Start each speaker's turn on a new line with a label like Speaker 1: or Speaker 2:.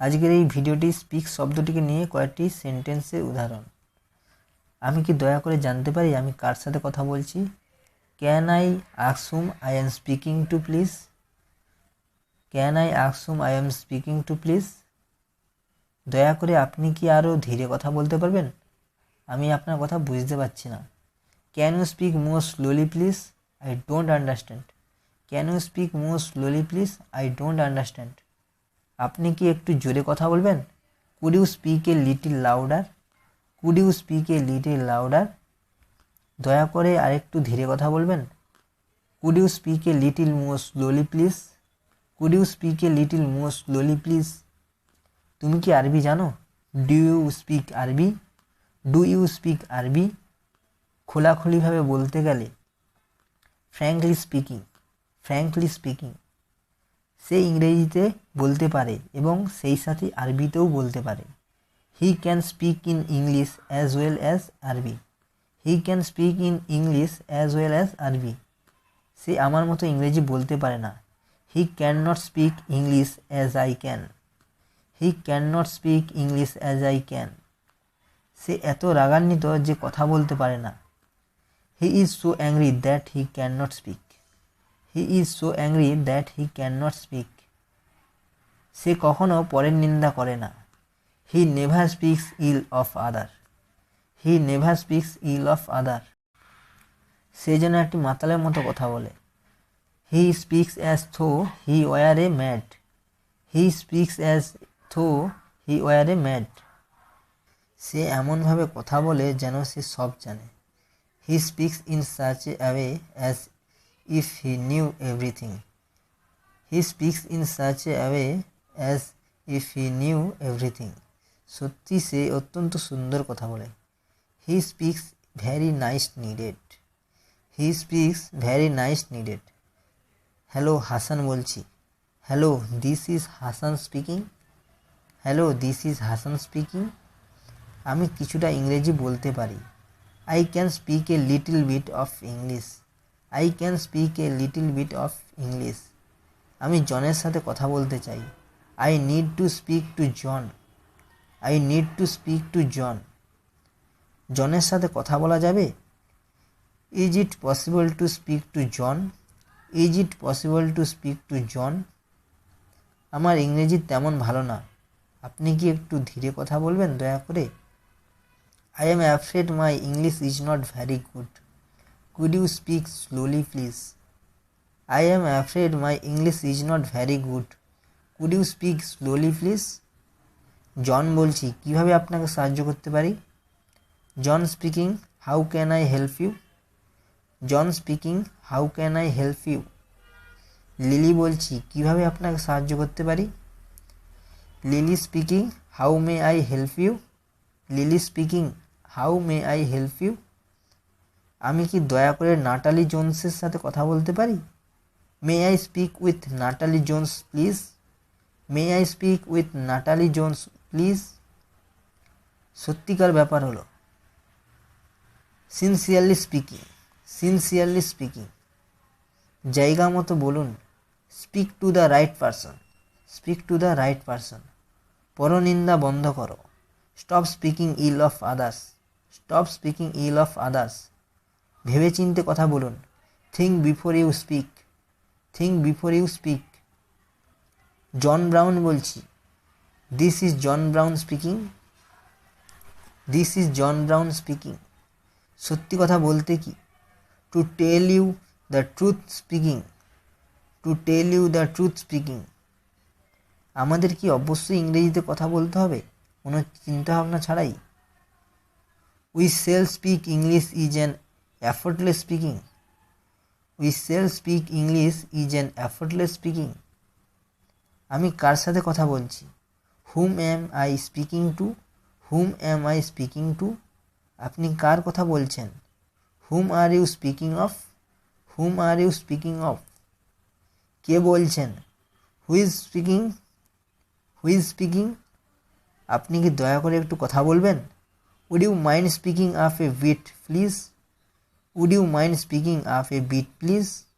Speaker 1: আজকের এই ভিডিওটি স্পিক শব্দটিকে নিয়ে কয়েকটি সেন্টেন্সের উদাহরণ। আমি কি দয়া করে জানতে পারি আমি কার সাথে কথা বলছি? Can I ask hmm I am speaking two please? Can I ask hmm I am speaking two please? দয়া করে আপনি কি আরও ধীরে কথা বলতে পারবেন? আমি আপনার কথা বুঝতে পারছি না। Can you speak more slowly please? I don't understand. Can you speak more slowly please? I don't understand. আপনি কি একটু জোরে কথা বলবেন? Could you speak a little louder? Could you speak a little louder? দয়া করে আরেকটু ধীরে কথা বলবেন? Could you speak a little more slowly please? Could you speak a little more slowly please? তুমি কি আরবি জানো? ডু ইউ স্পিক আরবি? ডু ইউ স্পিক আরবি? খোলাখুলিভাবে বলতে গেলে ফ্র্যাঙ্কলি স্পিকিং। Frankly speaking. সে ইংরেজিতে বলতে পারে এবং সেই সাথে আরবিতেও বলতে পারে। He can speak in English as well as আরবি। He can speak in English as well as আরবি। সে আমার মতো ইংরেজি বলতে পারে না। He can not speak English as I can. He can not speak English as I can. সে এত রাগান্বিত যে কথা বলতে পারে না। হি is so angry that he can not speak. He is so angry that he can not speak. সে কখনো পরের নিন্দা করে না। He never speaks ill of other. He never speaks ill of other. সে যেন একটি মাতালের মতো কথা বলে। He speaks as though he were a mad. He speaks as though he were a mad. সে এমনভাবে কথা বলে যেন সে সব জানে। He speaks in such a way as if he knew everything. He speaks in such a way as if he knew everything. সত্যি সে অত্যন্ত সুন্দর কথা বলে। He speaks very nice needed. He speaks very nice needed. Hello, Hasan বলছি। Hello, this is Hasan speaking. Hello, this is Hasan speaking. আমি কিছুটা ইংরেজি বলতে পারি। I can speak a little bit of English. I can speak a little bit of English. আমি জনের সাথে কথা বলতে চাই। I need to speak to John. I need to speak to John. জনের সাথে কথা বলা যাবে? Is it possible to speak to John? Is it possible to speak to John? আমার ইংরেজি তেমন ভালো না। আপনি কি একটু ধীরে কথা বলবেন দয়া করে? I am afraid my English is not very good. Could you speak slowly please? I am afraid my English is not very good. Could you speak slowly please? John বলছি, কীভাবে আপনাকে সাহায্য করতে পারি? John speaking, how can I help you? John speaking, how can I help you? Lily বলছি, কীভাবে আপনাকে সাহায্য করতে পারি? Lily speaking, how may I help you? Lily speaking, how may I help you? আমি কি দয়া করে নাটালি জোনসের সাথে কথা বলতে পারি? May I speak with Natalie Jones please? May I speak with Natalie Jones please? সত্যিকার ব্যাপার হলো সিনসিয়ারলি স্পিকিং। Sincerely speaking. জায়গা মতো বলুন। Speak to the right person. Speak to the right person. পরনিন্দা বন্ধ করো। Stop speaking ill of others. Stop speaking ill of others. ভেবেচিন্তে কথা বলুন। Think before you speak. Think before you speak. John Brown বলছি, this is John Brown speaking. This is John Brown speaking. সত্যি কথা বলতে কি? To tell you the truth speaking. To tell you the truth speaking. আমাদের কি অবশ্যই ইংরেজিতে কথা বলতে হবে কোনো চিন্তাভাবনা ছাড়াই? We shall speak English is an effortless speaking. We shall speak English is an effortless speaking. আমি কার সাথে কথা বলছি? Hmm am I speaking to? Hmm am I speaking to? আপনি কার কথা বলছেন? Hmm are you speaking of? Hmm are you speaking of? কে বলছেন? Who is speaking? Who is speaking? আপনি কি দয়া করে একটু কথা বলবেন? Would you mind speaking up a bit please? Would you mind speaking up a bit please?